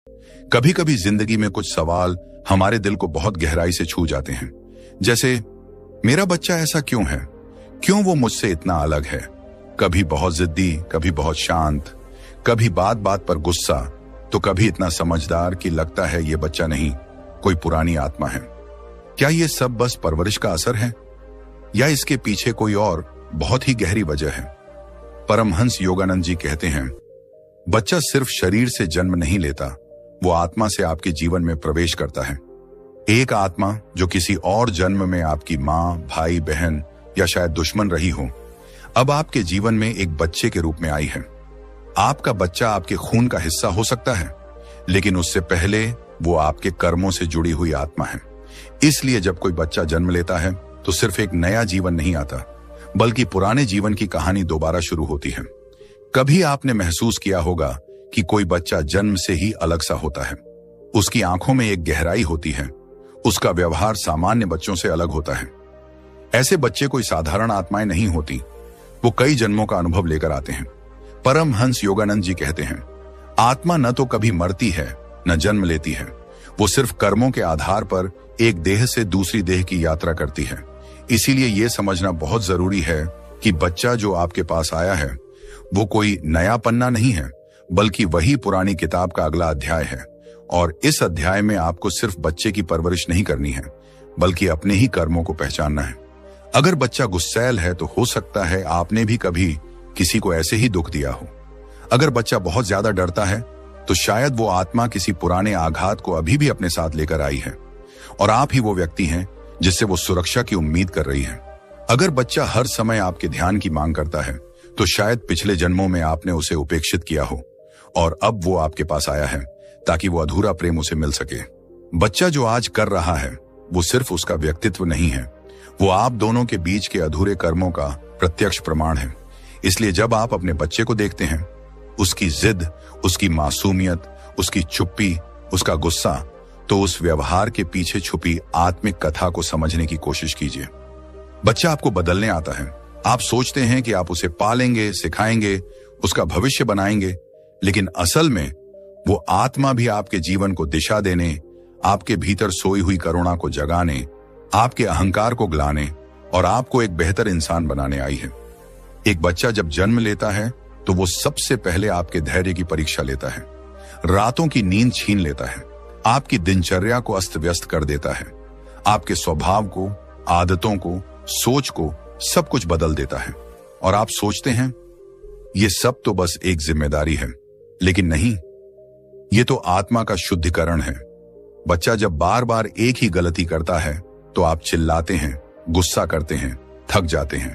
कभी कभी जिंदगी में कुछ सवाल हमारे दिल को बहुत गहराई से छू जाते हैं। जैसे, मेरा बच्चा ऐसा क्यों है? क्यों वो मुझसे इतना अलग है? कभी बहुत जिद्दी, कभी बहुत शांत, कभी बात बात पर गुस्सा, तो कभी इतना समझदार कि लगता है ये बच्चा नहीं, कोई पुरानी आत्मा है। क्या ये सब बस परवरिश का असर है, या इसके पीछे कोई और बहुत ही गहरी वजह है? परमहंस योगानंद जी कहते हैं, बच्चा सिर्फ शरीर से जन्म नहीं लेता, वो आत्मा से आपके जीवन में प्रवेश करता है। एक आत्मा जो किसी और जन्म में आपकी माँ, भाई, बहन या शायद दुश्मन रही हो, अब आपके जीवन में एक बच्चे के रूप में आई है। आपका बच्चा आपके खून का हिस्सा हो सकता है, लेकिन उससे पहले वो आपके कर्मों से जुड़ी हुई आत्मा है। इसलिए जब कोई बच्चा जन्म लेता है तो सिर्फ एक नया जीवन नहीं आता, बल्कि पुराने जीवन की कहानी दोबारा शुरू होती है। कभी आपने महसूस किया होगा कि कोई बच्चा जन्म से ही अलग सा होता है। उसकी आंखों में एक गहराई होती है, उसका व्यवहार सामान्य बच्चों से अलग होता है। ऐसे बच्चे कोई साधारण आत्माएं नहीं होती, वो कई जन्मों का अनुभव लेकर आते हैं। परमहंस योगानंद जी कहते हैं, आत्मा न तो कभी मरती है न जन्म लेती है, वो सिर्फ कर्मों के आधार पर एक देह से दूसरी देह की यात्रा करती है। इसीलिए यह समझना बहुत जरूरी है कि बच्चा जो आपके पास आया है वो कोई नया पन्ना नहीं है, बल्कि वही पुरानी किताब का अगला अध्याय है। और इस अध्याय में आपको सिर्फ बच्चे की परवरिश नहीं करनी है, बल्कि अपने ही कर्मों को पहचानना है। अगर बच्चा गुस्सैल है तो हो सकता है आपने भी कभी किसी को ऐसे ही दुख दिया हो। अगर बच्चा बहुत ज्यादा डरता है तो शायद वो आत्मा किसी पुराने आघात को अभी भी अपने साथ लेकर आई है, और आप ही वो व्यक्ति हैं जिससे वो सुरक्षा की उम्मीद कर रही है। अगर बच्चा हर समय आपके ध्यान की मांग करता है तो शायद पिछले जन्मों में आपने उसे उपेक्षित किया हो, और अब वो आपके पास आया है ताकि वो अधूरा प्रेम उसे मिल सके। बच्चा जो आज कर रहा है वो सिर्फ उसका व्यक्तित्व नहीं है, वो आप दोनों के बीच के अधूरे कर्मों का प्रत्यक्ष प्रमाण है। इसलिए जब आप अपने बच्चे को देखते हैं, उसकी जिद, उसकी मासूमियत, उसकी चुप्पी, उसका गुस्सा, तो उस व्यवहार के पीछे छुपी आत्मिक कथा को समझने की कोशिश कीजिए। बच्चा आपको बदलने आता है। आप सोचते हैं कि आप उसे पालेंगे, सिखाएंगे, उसका भविष्य बनाएंगे, लेकिन असल में वो आत्मा भी आपके जीवन को दिशा देने, आपके भीतर सोई हुई करुणा को जगाने, आपके अहंकार को गलाने और आपको एक बेहतर इंसान बनाने आई है। एक बच्चा जब जन्म लेता है तो वो सबसे पहले आपके धैर्य की परीक्षा लेता है, रातों की नींद छीन लेता है, आपकी दिनचर्या को अस्त व्यस्त कर देता है, आपके स्वभाव को, आदतों को, सोच को, सब कुछ बदल देता है। और आप सोचते हैं ये सब तो बस एक जिम्मेदारी है, लेकिन नहीं, ये तो आत्मा का शुद्धिकरण है। बच्चा जब बार बार एक ही गलती करता है तो आप चिल्लाते हैं, गुस्सा करते हैं, थक जाते हैं।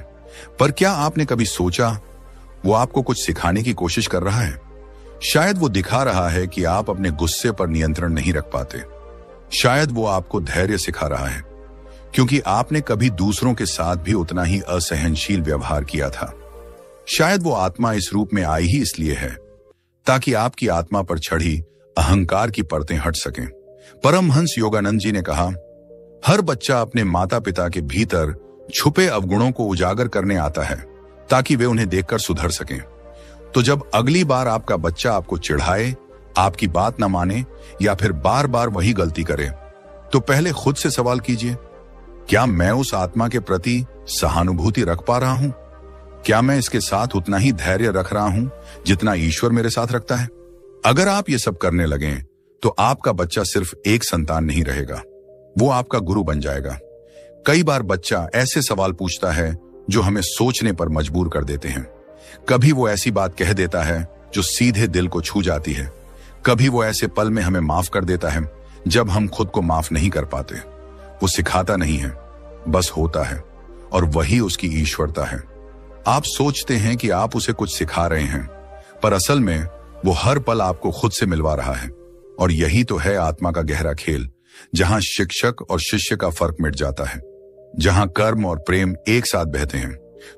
पर क्या आपने कभी सोचा वो आपको कुछ सिखाने की कोशिश कर रहा है? शायद वो दिखा रहा है कि आप अपने गुस्से पर नियंत्रण नहीं रख पाते। शायद वो आपको धैर्य सिखा रहा है, क्योंकि आपने कभी दूसरों के साथ भी उतना ही असहनशील व्यवहार किया था। शायद वो आत्मा इस रूप में आई ही इसलिए है ताकि आपकी आत्मा पर चढ़ी अहंकार की परतें हट सकें। परमहंस योगानंद जी ने कहा, हर बच्चा अपने माता पिता के भीतर छुपे अवगुणों को उजागर करने आता है ताकि वे उन्हें देखकर सुधर सकें। तो जब अगली बार आपका बच्चा आपको चिढ़ाए, आपकी बात न माने या फिर बार बार वही गलती करे, तो पहले खुद से सवाल कीजिए, क्या मैं उस आत्मा के प्रति सहानुभूति रख पा रहा हूं? क्या मैं इसके साथ उतना ही धैर्य रख रहा हूं जितना ईश्वर मेरे साथ रखता है? अगर आप ये सब करने लगें तो आपका बच्चा सिर्फ एक संतान नहीं रहेगा, वो आपका गुरु बन जाएगा। कई बार बच्चा ऐसे सवाल पूछता है जो हमें सोचने पर मजबूर कर देते हैं। कभी वो ऐसी बात कह देता है जो सीधे दिल को छू जाती है। कभी वो ऐसे पल में हमें माफ कर देता है जब हम खुद को माफ नहीं कर पाते। वो सिखाता नहीं है, बस होता है, और वही उसकी ईश्वरता है। आप सोचते हैं कि आप उसे कुछ सिखा रहे हैं, पर असल में वो हर पल आपको खुद से मिलवा रहा है। और यही तो है आत्मा का गहरा खेल, जहां शिक्षक और शिष्य का फर्क मिट जाता है, जहां कर्म और प्रेम एक साथ बहते हैं।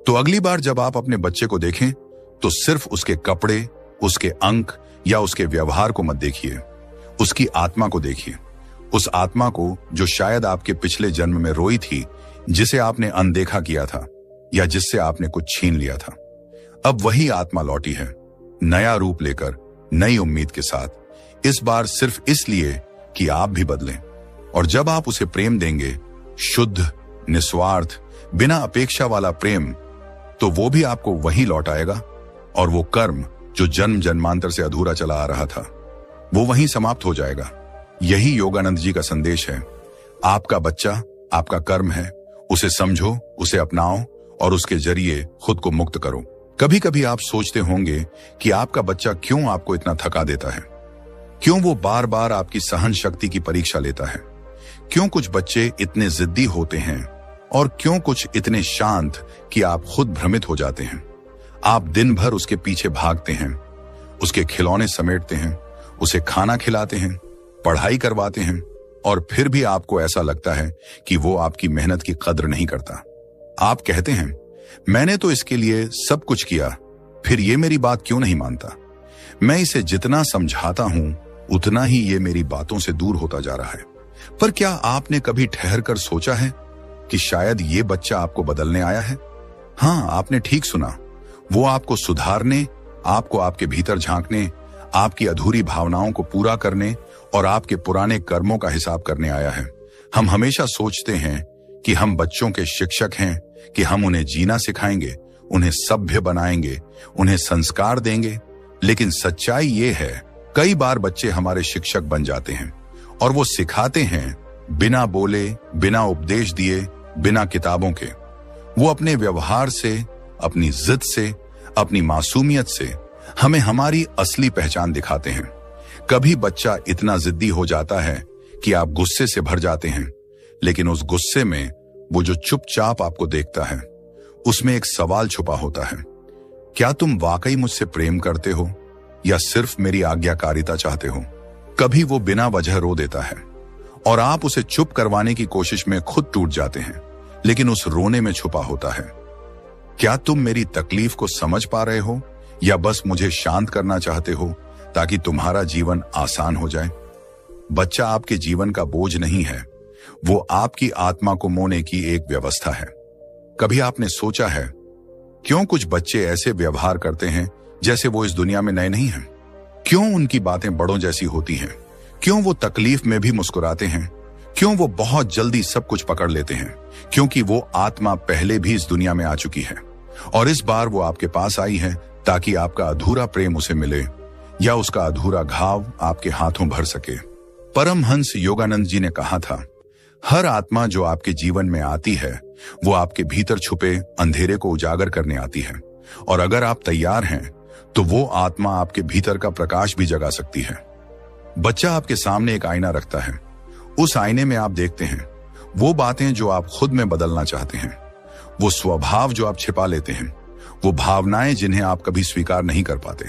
तो अगली बार जब आप अपने बच्चे को देखें तो सिर्फ उसके कपड़े, उसके अंक या उसके व्यवहार को मत देखिए, उसकी आत्मा को देखिए। उस आत्मा को जो शायद आपके पिछले जन्म में रोई थी, जिसे आपने अनदेखा किया था या जिससे आपने कुछ छीन लिया था। अब वही आत्मा लौटी है, नया रूप लेकर, नई उम्मीद के साथ, इस बार सिर्फ इसलिए कि आप भी बदलें। और जब आप उसे प्रेम देंगे, शुद्ध, निस्वार्थ, बिना अपेक्षा वाला प्रेम, तो वो भी आपको वही लौटाएगा और वो कर्म जो जन्म जन्मांतर से अधूरा चला आ रहा था, वो वहीं समाप्त हो जाएगा। यही योगानंद जी का संदेश है। आपका बच्चा आपका कर्म है, उसे समझो, उसे अपनाओ और उसके जरिए खुद को मुक्त करो। कभी कभी आप सोचते होंगे कि आपका बच्चा क्यों आपको इतना थका देता है, क्यों वो बार बार आपकी सहन शक्ति की परीक्षा लेता है, क्यों कुछ बच्चे इतने जिद्दी होते हैं और क्यों कुछ इतने शांत कि आप खुद भ्रमित हो जाते हैं। आप दिन भर उसके पीछे भागते हैं, उसके खिलौने समेटते हैं, उसे खाना खिलाते हैं, पढ़ाई करवाते हैं और फिर भी आपको ऐसा लगता है कि वो आपकी मेहनत की कद्र नहीं करता। आप कहते हैं, मैंने तो इसके लिए सब कुछ किया, फिर ये मेरी बात क्यों नहीं मानता। मैं इसे जितना समझाता हूं उतना ही ये मेरी बातों से दूर होता जा रहा है। पर क्या आपने कभी ठहर कर सोचा है कि शायद ये बच्चा आपको बदलने आया है? हाँ, आपने ठीक सुना। वो आपको सुधारने, आपको आपके भीतर झांकने, आपकी अधूरी भावनाओं को पूरा करने और आपके पुराने कर्मों का हिसाब करने आया है। हम हमेशा सोचते हैं कि हम बच्चों के शिक्षक हैं, कि हम उन्हें जीना सिखाएंगे, उन्हें सभ्य बनाएंगे, उन्हें संस्कार देंगे। लेकिन सच्चाई ये है, कई बार बच्चे हमारे शिक्षक बन जाते हैं और वो सिखाते हैं बिना बोले, बिना उपदेश दिए, बिना किताबों के। वो अपने व्यवहार से, अपनी जिद से, अपनी मासूमियत से हमें हमारी असली पहचान दिखाते हैं। कभी बच्चा इतना जिद्दी हो जाता है कि आप गुस्से से भर जाते हैं, लेकिन उस गुस्से में वो जो चुपचाप आपको देखता है, उसमें एक सवाल छुपा होता है। क्या तुम वाकई मुझसे प्रेम करते हो या सिर्फ मेरी आज्ञाकारिता चाहते हो? कभी वो बिना वजह रो देता है और आप उसे चुप करवाने की कोशिश में खुद टूट जाते हैं, लेकिन उस रोने में छुपा होता है, क्या तुम मेरी तकलीफ को समझ पा रहे हो या बस मुझे शांत करना चाहते हो ताकि तुम्हारा जीवन आसान हो जाए? बच्चा आपके जीवन का बोझ नहीं है, वो आपकी आत्मा को मोने की एक व्यवस्था है। कभी आपने सोचा है क्यों कुछ बच्चे ऐसे व्यवहार करते हैं जैसे वो इस दुनिया में नए नहीं हैं? क्यों उनकी बातें बड़ों जैसी होती हैं? क्यों वो तकलीफ में भी मुस्कुराते हैं? क्यों वो बहुत जल्दी सब कुछ पकड़ लेते हैं? क्योंकि वो आत्मा पहले भी इस दुनिया में आ चुकी है और इस बार वो आपके पास आई है ताकि आपका अधूरा प्रेम उसे मिले या उसका अधूरा घाव आपके हाथों भर सके। परमहंस योगानंद जी ने कहा था, हर आत्मा जो आपके जीवन में आती है वो आपके भीतर छुपे अंधेरे को उजागर करने आती है, और अगर आप तैयार हैं तो वो आत्मा आपके भीतर का प्रकाश भी जगा सकती है। बच्चा आपके सामने एक आईना रखता है। उस आईने में आप देखते हैं वो बातें जो आप खुद में बदलना चाहते हैं, वो स्वभाव जो आप छिपा लेते हैं, वो भावनाएं जिन्हें आप कभी स्वीकार नहीं कर पाते।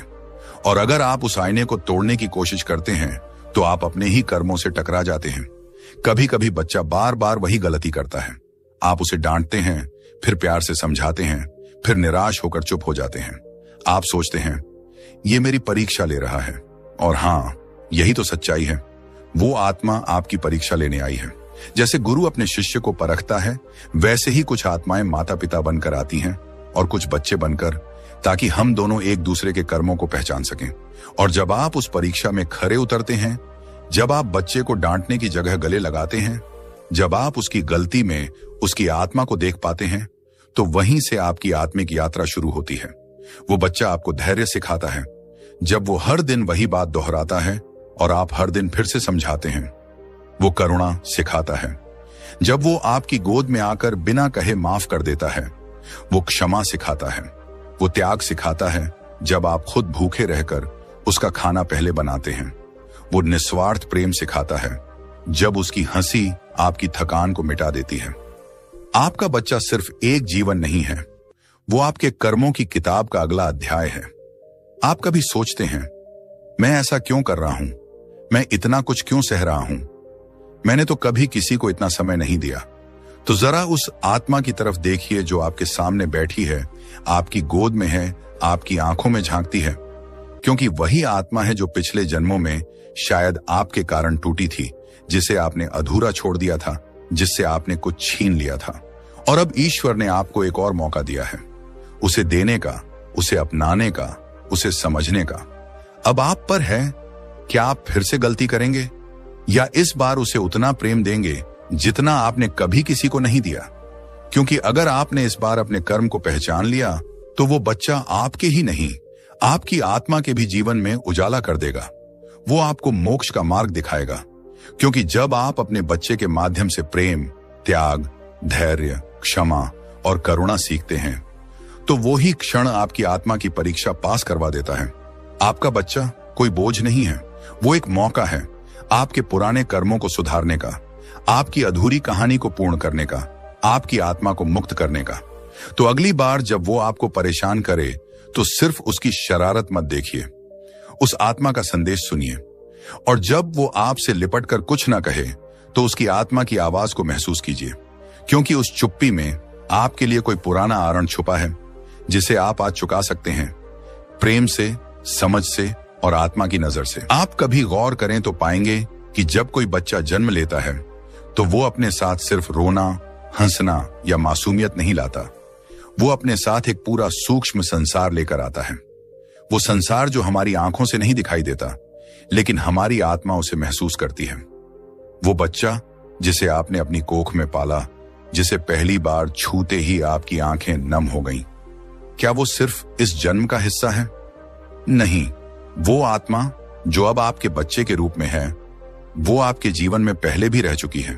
और अगर आप उस आईने को तोड़ने की कोशिश करते हैं तो आप अपने ही कर्मों से टकरा जाते हैं। कभी कभी बच्चा बार बार वही गलती करता है। आप उसे डांटते हैं, फिर प्यार से समझाते हैं, फिर निराश होकर चुप हो जाते हैं। आप सोचते हैं ये मेरी परीक्षा ले रहा है, और हाँ, यही तो सच्चाई है। वो आत्मा आपकी परीक्षा लेने आई है। जैसे गुरु अपने शिष्य को परखता है, वैसे ही कुछ आत्माएं माता पिता बनकर आती हैं और कुछ बच्चे बनकर, ताकि हम दोनों एक दूसरे के कर्मों को पहचान सकें। और जब आप उस परीक्षा में खरे उतरते हैं, जब आप बच्चे को डांटने की जगह गले लगाते हैं, जब आप उसकी गलती में उसकी आत्मा को देख पाते हैं, तो वहीं से आपकी आत्मिक यात्रा शुरू होती है। वो बच्चा आपको धैर्य सिखाता है जब वो हर दिन वही बात दोहराता है और आप हर दिन फिर से समझाते हैं। वो करुणा सिखाता है जब वो आपकी गोद में आकर बिना कहे माफ कर देता है। वो क्षमा सिखाता है, वो त्याग सिखाता है जब आप खुद भूखे रहकर उसका खाना पहले बनाते हैं। वो निस्वार्थ प्रेम सिखाता है जब उसकी हंसी आपकी थकान को मिटा देती है। आपका बच्चा सिर्फ एक जीवन नहीं है, वो आपके कर्मों की किताब का अगला अध्याय है। आप कभी सोचते हैं, मैं ऐसा क्यों कर रहा हूं, मैं इतना कुछ क्यों सह रहा हूं, मैंने तो कभी किसी को इतना समय नहीं दिया। तो जरा उस आत्मा की तरफ देखिए जो आपके सामने बैठी है, आपकी गोद में है, आपकी आंखों में झांकती है, क्योंकि वही आत्मा है जो पिछले जन्मों में शायद आपके कारण टूटी थी, जिसे आपने अधूरा छोड़ दिया था, जिससे आपने कुछ छीन लिया था। और अब ईश्वर ने आपको एक और मौका दिया है, उसे देने का, उसे अपनाने का, उसे समझने का। अब आप पर है क्या आप फिर से गलती करेंगे, या इस बार उसे उतना प्रेम देंगे जितना आपने कभी किसी को नहीं दिया? क्योंकि अगर आपने इस बार अपने कर्म को पहचान लिया तो वो बच्चा आपके ही नहीं, आपकी आत्मा के भी जीवन में उजाला कर देगा। वो आपको मोक्ष का मार्ग दिखाएगा। क्योंकि जब आप अपने बच्चे के माध्यम से प्रेम, त्याग, धैर्य, क्षमा और करुणा सीखते हैं तो वो ही क्षण आपकी आत्मा की परीक्षा पास करवा देता है। आपका बच्चा कोई बोझ नहीं है, वो एक मौका है आपके पुराने कर्मों को सुधारने का, आपकी अधूरी कहानी को पूर्ण करने का, आपकी आत्मा को मुक्त करने का। तो अगली बार जब वो आपको परेशान करे तो सिर्फ उसकी शरारत मत देखिए, उस आत्मा का संदेश सुनिए। और जब वो आपसे लिपट कर कुछ ना कहे तो उसकी आत्मा की आवाज को महसूस कीजिए, क्योंकि उस चुप्पी में आपके लिए कोई पुराना आरण छुपा है जिसे आप आज चुका सकते हैं, प्रेम से, समझ से और आत्मा की नजर से। आप कभी गौर करें तो पाएंगे कि जब कोई बच्चा जन्म लेता है तो वो अपने साथ सिर्फ रोना, हंसना या मासूमियत नहीं लाता, वो अपने साथ एक पूरा सूक्ष्म संसार लेकर आता है। वो संसार जो हमारी आंखों से नहीं दिखाई देता, लेकिन हमारी आत्मा उसे महसूस करती है। वो बच्चा जिसे आपने अपनी कोख में पाला, जिसे पहली बार छूते ही आपकी आंखें नम हो गईं, क्या वो सिर्फ इस जन्म का हिस्सा है? नहीं, वो आत्मा जो अब आपके बच्चे के रूप में है, वो आपके जीवन में पहले भी रह चुकी है।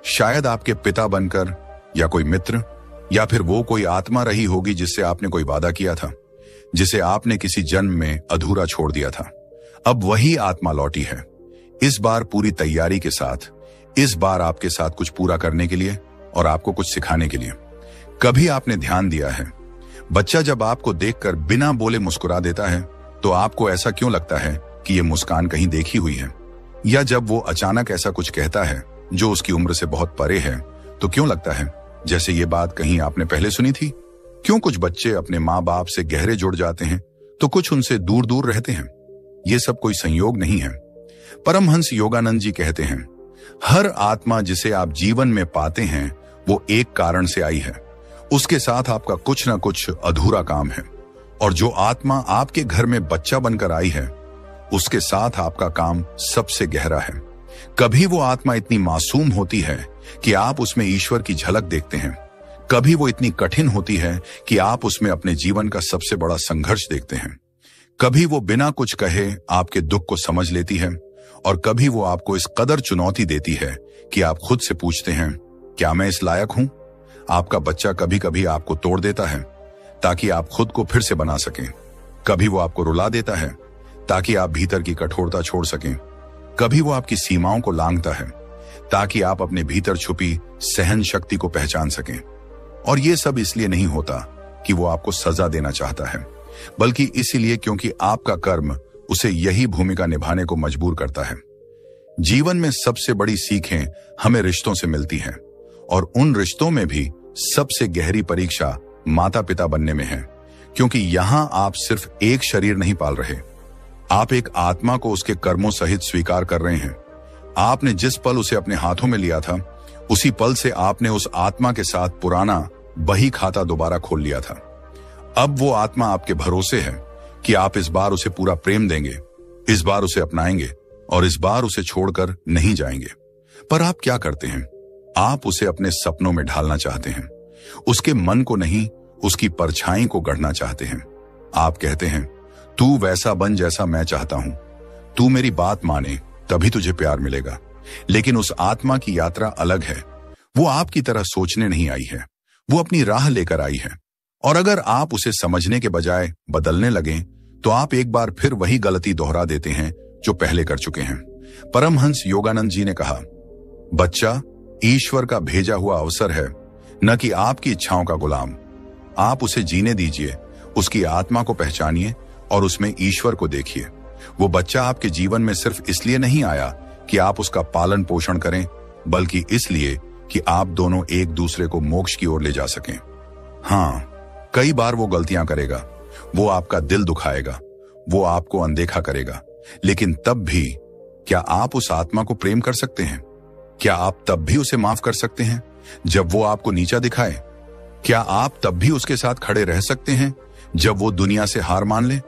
शायद आपके पिता बनकर, या कोई मित्र, या फिर वो कोई आत्मा रही होगी जिससे आपने कोई वादा किया था, जिसे आपने किसी जन्म में अधूरा छोड़ दिया था। अब वही आत्मा लौटी है, इस बार पूरी तैयारी के साथ, इस बार आपके साथ कुछ पूरा करने के लिए और आपको कुछ सिखाने के लिए। कभी आपने ध्यान दिया है, बच्चा जब आपको देखकर बिना बोले मुस्कुरा देता है तो आपको ऐसा क्यों लगता है कि ये मुस्कान कहीं देखी हुई है? या जब वो अचानक ऐसा कुछ कहता है जो उसकी उम्र से बहुत परे है तो क्यों लगता है जैसे ये बात कहीं आपने पहले सुनी थी? क्यों कुछ बच्चे अपने माँ बाप से गहरे जुड़ जाते हैं तो कुछ उनसे दूर दूर रहते हैं? ये सब कोई संयोग नहीं है। परमहंस योगानंद जी कहते हैं, हर आत्मा जिसे आप जीवन में पाते हैं वो एक कारण से आई है, उसके साथ आपका कुछ ना कुछ अधूरा काम है। और जो आत्मा आपके घर में बच्चा बनकर आई है, उसके साथ आपका काम सबसे गहरा है। कभी वो आत्मा इतनी मासूम होती है कि आप उसमें ईश्वर की झलक देखते हैं, कभी वो इतनी कठिन होती है कि आप उसमें अपने जीवन का सबसे बड़ा संघर्ष देखते हैं। कभी वो बिना कुछ कहे आपके दुख को समझ लेती है, और कभी वो आपको इस कदर चुनौती देती है कि आप खुद से पूछते हैं, क्या मैं इस लायक हूं? आपका बच्चा कभी कभी आपको तोड़ देता है ताकि आप खुद को फिर से बना सकें। कभी वो आपको रुला देता है ताकि आप भीतर की कठोरता छोड़ सकें। कभी वो आपकी सीमाओं को लांघता है ताकि आप अपने भीतर छुपी सहन शक्ति को पहचान सकें। और ये सब इसलिए नहीं होता कि वो आपको सजा देना चाहता है, बल्कि इसीलिए क्योंकि आपका कर्म उसे यही भूमिका निभाने को मजबूर करता है। जीवन में सबसे बड़ी सीखें हमें रिश्तों से मिलती हैं, और उन रिश्तों में भी सबसे गहरी परीक्षा माता पिता बनने में है, क्योंकि यहां आप सिर्फ एक शरीर नहीं पाल रहे, आप एक आत्मा को उसके कर्मों सहित स्वीकार कर रहे हैं। आपने जिस पल उसे अपने हाथों में लिया था, उसी पल से आपने उस आत्मा के साथ पुराना बही खाता दोबारा खोल लिया था। अब वो आत्मा आपके भरोसे है कि आप इस बार उसे पूरा प्रेम देंगे, इस बार उसे अपनाएंगे और इस बार उसे छोड़कर नहीं जाएंगे। पर आप क्या करते हैं? आप उसे अपने सपनों में ढालना चाहते हैं, उसके मन को नहीं, उसकी परछाई को गढ़ना चाहते हैं। आप कहते हैं, तू वैसा बन जैसा मैं चाहता हूं, तू मेरी बात माने तभी तुझे प्यार मिलेगा। लेकिन उस आत्मा की यात्रा अलग है। वो आपकी तरह सोचने नहीं आई है, वो अपनी राह लेकर आई है। और अगर आप उसे समझने के बजाय बदलने लगें तो आप एक बार फिर वही गलती दोहरा देते हैं जो पहले कर चुके हैं। परमहंस योगानंद जी ने कहा, बच्चा ईश्वर का भेजा हुआ अवसर है, न कि आपकी इच्छाओं का गुलाम। आप उसे जीने दीजिए, उसकी आत्मा को पहचानिए और उसमें ईश्वर को देखिए। वो बच्चा आपके जीवन में सिर्फ इसलिए नहीं आया कि आप उसका पालन पोषण करें, बल्कि इसलिए कि आप दोनों एक दूसरे को मोक्ष की ओर ले जा सकें। हाँ, कई बार वो गलतियां करेगा, वो आपका दिल दुखाएगा, वो आपको अनदेखा करेगा, लेकिन तब भी क्या आप उस आत्मा को प्रेम कर सकते हैं? क्या आप तब भी उसे माफ कर सकते हैं जब वो आपको नीचा दिखाए? क्या आप तब भी उसके साथ खड़े रह सकते हैं जब वो दुनिया से हार मान ले?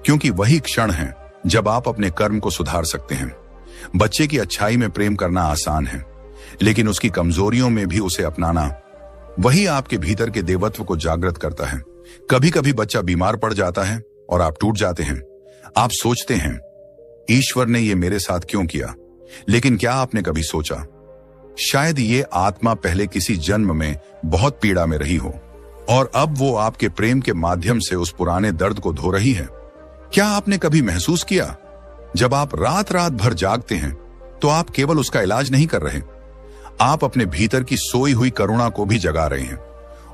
क्योंकि वही क्षण है जब आप अपने कर्म को सुधार सकते हैं। बच्चे की अच्छाई में प्रेम करना आसान है, लेकिन उसकी कमजोरियों में भी उसे अपनाना, वही आपके भीतर के देवत्व को जागृत करता है। कभी कभी बच्चा बीमार पड़ जाता है और आप टूट जाते हैं। आप सोचते हैं, ईश्वर ने ये मेरे साथ क्यों किया? लेकिन क्या आपने कभी सोचा, शायद ये आत्मा पहले किसी जन्म में बहुत पीड़ा में रही हो और अब वो आपके प्रेम के माध्यम से उस पुराने दर्द को धो रही है। क्या आपने कभी महसूस किया, जब आप रात रात भर जागते हैं तो आप केवल उसका इलाज नहीं कर रहे, आप अपने भीतर की सोई हुई करुणा को भी जगा रहे हैं।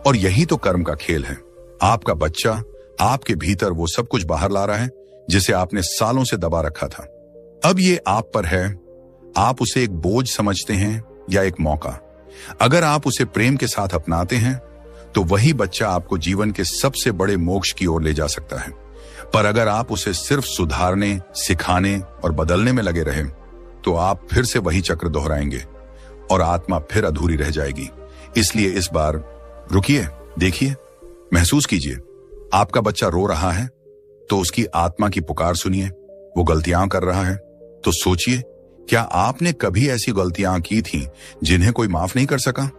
और यही तो कर्म का खेल है। आपका बच्चा आपके भीतर वो सब कुछ बाहर ला रहा है जिसे आपने सालों से दबा रखा था। अब ये आप पर है, आप उसे एक बोझ समझते हैं या एक मौका। अगर आप उसे प्रेम के साथ अपनाते हैं तो वही बच्चा आपको जीवन के सबसे बड़े मोक्ष की ओर ले जा सकता है। पर अगर आप उसे सिर्फ सुधारने, सिखाने और बदलने में लगे रहें तो आप फिर से वही चक्र दोहराएंगे और आत्मा फिर अधूरी रह जाएगी। इसलिए इस बार रुकिए, देखिए, महसूस कीजिए। आपका बच्चा रो रहा है तो उसकी आत्मा की पुकार सुनिए। वो गलतियां कर रहा है तो सोचिए, क्या आपने कभी ऐसी गलतियां की थी जिन्हें कोई माफ नहीं कर सका?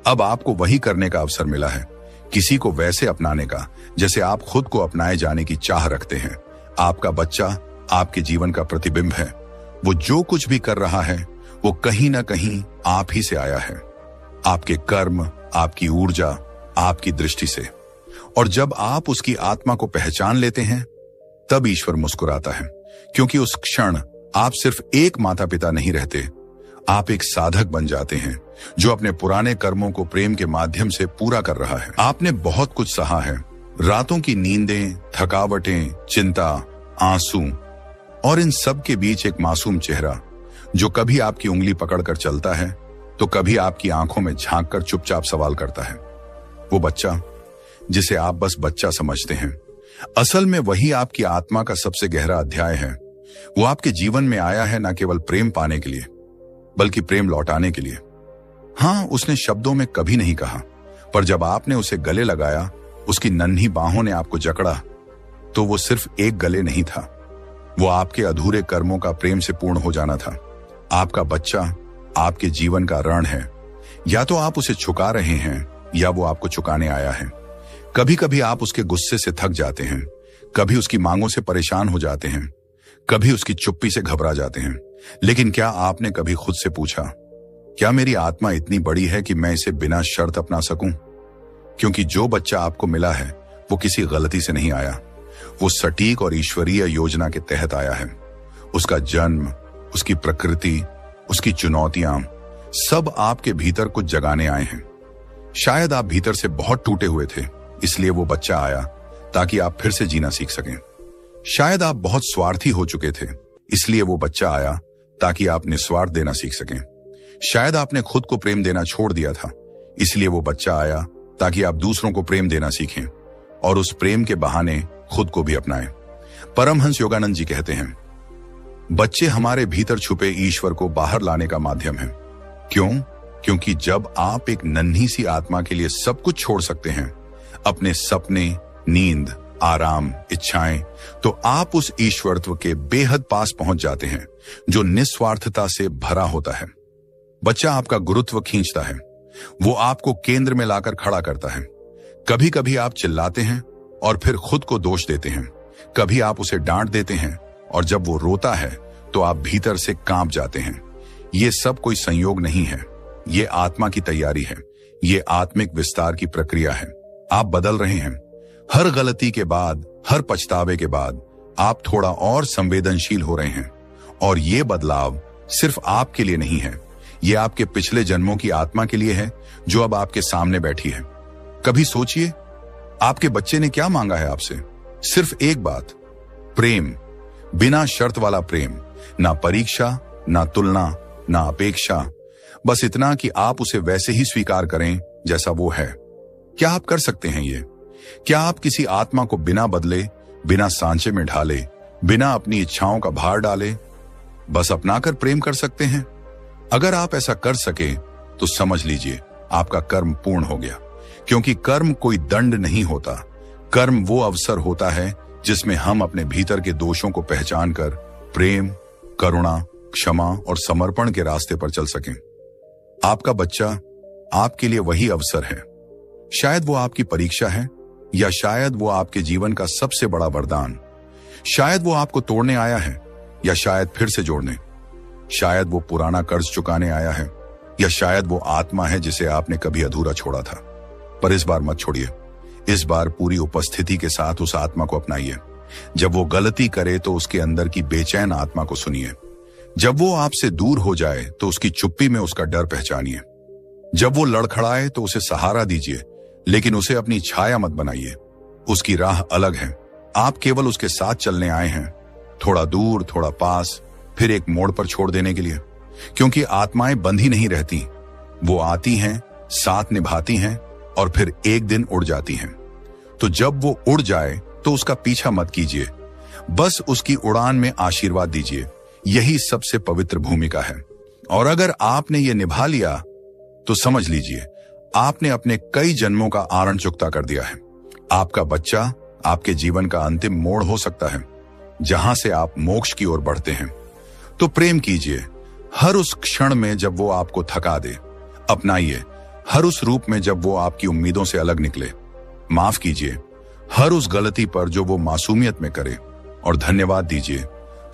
अब आपको वही करने का अवसर मिला है, किसी को वैसे अपनाने का जैसे आप खुद को अपनाए जाने की चाह रखते हैं। आपका बच्चा आपके जीवन का प्रतिबिंब है। वो जो कुछ भी कर रहा है वो कहीं ना कहीं आप ही से आया है, आपके कर्म, आपकी ऊर्जा, आपकी दृष्टि से। और जब आप उसकी आत्मा को पहचान लेते हैं तब ईश्वर मुस्कुराता है, क्योंकि उस क्षण आप सिर्फ एक माता पिता नहीं रहते, आप एक साधक बन जाते हैं जो अपने पुराने कर्मों को प्रेम के माध्यम से पूरा कर रहा है। आपने बहुत कुछ सहा है, रातों की नींदें, थकावटें, चिंता, आंसू, और इन सब के बीच एक मासूम चेहरा जो कभी आपकी उंगली पकड़कर चलता है तो कभी आपकी आंखों में झांककर चुपचाप सवाल करता है। वो बच्चा जिसे आप बस बच्चा समझते हैं, असल में वही आपकी आत्मा का सबसे गहरा अध्याय है। वो आपके जीवन में आया है न केवल प्रेम पाने के लिए, बल्कि प्रेम लौटाने के लिए। हाँ, उसने शब्दों में कभी नहीं कहा, पर जब आपने उसे गले लगाया, उसकी नन्ही बाहों ने आपको जकड़ा, तो वो सिर्फ एक गले नहीं था, वो आपके अधूरे कर्मों का प्रेम से पूर्ण हो जाना था। आपका बच्चा आपके जीवन का रण है। या तो आप उसे छुका रहे हैं या वो आपको चुकाने आया है। कभी कभी आप उसके गुस्से से थक जाते हैं, कभी उसकी मांगों से परेशान हो जाते हैं, कभी उसकी चुप्पी से घबरा जाते हैं। लेकिन क्या आपने कभी खुद से पूछा, क्या मेरी आत्मा इतनी बड़ी है कि मैं इसे बिना शर्त अपना सकूं? क्योंकि जो बच्चा आपको मिला है वो किसी गलती से नहीं आया, वो सटीक और ईश्वरीय योजना के तहत आया है। उसका जन्म, उसकी प्रकृति, उसकी चुनौतियां, सब आपके भीतर कुछ जगाने आए हैं। शायद आप भीतर से बहुत टूटे हुए थे, इसलिए वो बच्चा आया ताकि आप फिर से जीना सीख सकें। शायद आप बहुत स्वार्थी हो चुके थे, इसलिए वो बच्चा आया ताकि आप निस्वार्थ देना सीख सकें। शायद आपने खुद को प्रेम देना छोड़ दिया था, इसलिए वो बच्चा आया ताकि आप दूसरों को प्रेम देना सीखें और उस प्रेम के बहाने खुद को भी अपनाएं। परमहंस योगानंद जी कहते हैं, बच्चे हमारे भीतर छुपे ईश्वर को बाहर लाने का माध्यम है। क्यों? क्योंकि जब आप एक नन्ही सी आत्मा के लिए सब कुछ छोड़ सकते हैं, अपने सपने, नींद, आराम, इच्छाएं, तो आप उस ईश्वरत्व के बेहद पास पहुंच जाते हैं जो निस्वार्थता से भरा होता है। बच्चा आपका गुरुत्व खींचता है, वो आपको केंद्र में लाकर खड़ा करता है। कभी कभी आप चिल्लाते हैं और फिर खुद को दोष देते हैं, कभी आप उसे डांट देते हैं और जब वो रोता है तो आप भीतर से कांप जाते हैं। ये सब कोई संयोग नहीं है, ये आत्मा की तैयारी है, ये आत्मिक विस्तार की प्रक्रिया है। आप बदल रहे हैं। हर गलती के बाद, हर पछतावे के बाद आप थोड़ा और संवेदनशील हो रहे हैं। और ये बदलाव सिर्फ आपके लिए नहीं है, ये आपके पिछले जन्मों की आत्मा के लिए है जो अब आपके सामने बैठी है। कभी सोचिए, आपके बच्चे ने क्या मांगा है आपसे? सिर्फ एक बात, प्रेम, बिना शर्त वाला प्रेम, ना परीक्षा, ना तुलना, ना अपेक्षा, बस इतना कि आप उसे वैसे ही स्वीकार करें जैसा वो है। क्या आप कर सकते हैं ये? क्या आप किसी आत्मा को बिना बदले, बिना सांचे में ढाले, बिना अपनी इच्छाओं का भार डाले, बस अपनाकर प्रेम कर सकते हैं? अगर आप ऐसा कर सके तो समझ लीजिए आपका कर्म पूर्ण हो गया। क्योंकि कर्म कोई दंड नहीं होता, कर्म वो अवसर होता है जिसमें हम अपने भीतर के दोषों को पहचान कर प्रेम, करुणा, क्षमा और समर्पण के रास्ते पर चल सकें। आपका बच्चा आपके लिए वही अवसर है। शायद वो आपकी परीक्षा है, या शायद वो आपके जीवन का सबसे बड़ा वरदान। शायद वो आपको तोड़ने आया है, या शायद फिर से जोड़ने। शायद वो पुराना कर्ज चुकाने आया है, या शायद वो आत्मा है जिसे आपने कभी अधूरा छोड़ा था। पर इस बार मत छोड़िए। इस बार पूरी उपस्थिति के साथ उस आत्मा को अपनाइए। जब वो गलती करे तो उसके अंदर की बेचैन आत्मा को सुनिए। जब वो आपसे दूर हो जाए तो उसकी चुप्पी में उसका डर पहचानिए। जब वो लड़खड़ाए तो उसे सहारा दीजिए, लेकिन उसे अपनी छाया मत बनाइए। उसकी राह अलग है, आप केवल उसके साथ चलने आए हैं, थोड़ा दूर, थोड़ा पास, फिर एक मोड़ पर छोड़ देने के लिए। क्योंकि आत्माएं बंधी नहीं रहती, वो आती हैं, साथ निभाती हैं और फिर एक दिन उड़ जाती हैं। तो जब वो उड़ जाए तो उसका पीछा मत कीजिए, बस उसकी उड़ान में आशीर्वाद दीजिए। यही सबसे पवित्र भूमिका है। और अगर आपने ये निभा लिया तो समझ लीजिए आपने अपने कई जन्मों का आरण चुकता कर दिया है। आपका बच्चा आपके जीवन का अंतिम मोड़ हो सकता है, जहां से आप मोक्ष की ओर बढ़ते हैं। तो प्रेम कीजिए हर उस क्षण में जब वो आपको थका दे। अपनाइए हर उस रूप में जब वो आपकी उम्मीदों से अलग निकले। माफ कीजिए हर उस गलती पर जो वो मासूमियत में करे, और धन्यवाद दीजिए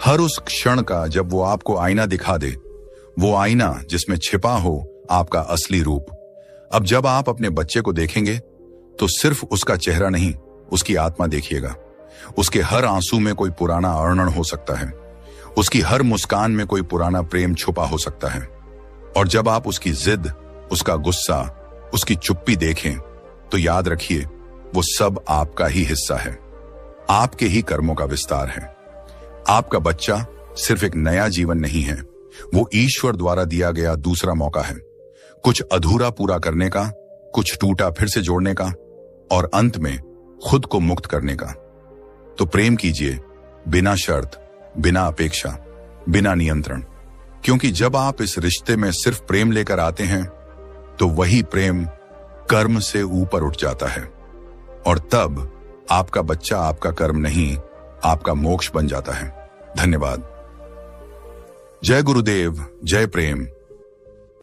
हर उस क्षण का जब वो आपको आईना दिखा दे, वो आईना जिसमें छिपा हो आपका असली रूप। अब जब आप अपने बच्चे को देखेंगे तो सिर्फ उसका चेहरा नहीं, उसकी आत्मा देखिएगा। उसके हर आंसू में कोई पुराना अर्णन हो सकता है, उसकी हर मुस्कान में कोई पुराना प्रेम छुपा हो सकता है। और जब आप उसकी जिद, उसका गुस्सा, उसकी चुप्पी देखें तो याद रखिए वो सब आपका ही हिस्सा है, आपके ही कर्मों का विस्तार है। आपका बच्चा सिर्फ एक नया जीवन नहीं है, वो ईश्वर द्वारा दिया गया दूसरा मौका है। कुछ अधूरा पूरा करने का, कुछ टूटा फिर से जोड़ने का, और अंत में खुद को मुक्त करने का। तो प्रेम कीजिए बिना शर्त, बिना अपेक्षा, बिना नियंत्रण। क्योंकि जब आप इस रिश्ते में सिर्फ प्रेम लेकर आते हैं तो वही प्रेम कर्म से ऊपर उठ जाता है, और तब आपका बच्चा आपका कर्म नहीं, आपका मोक्ष बन जाता है। धन्यवाद। जय गुरुदेव, जय प्रेम।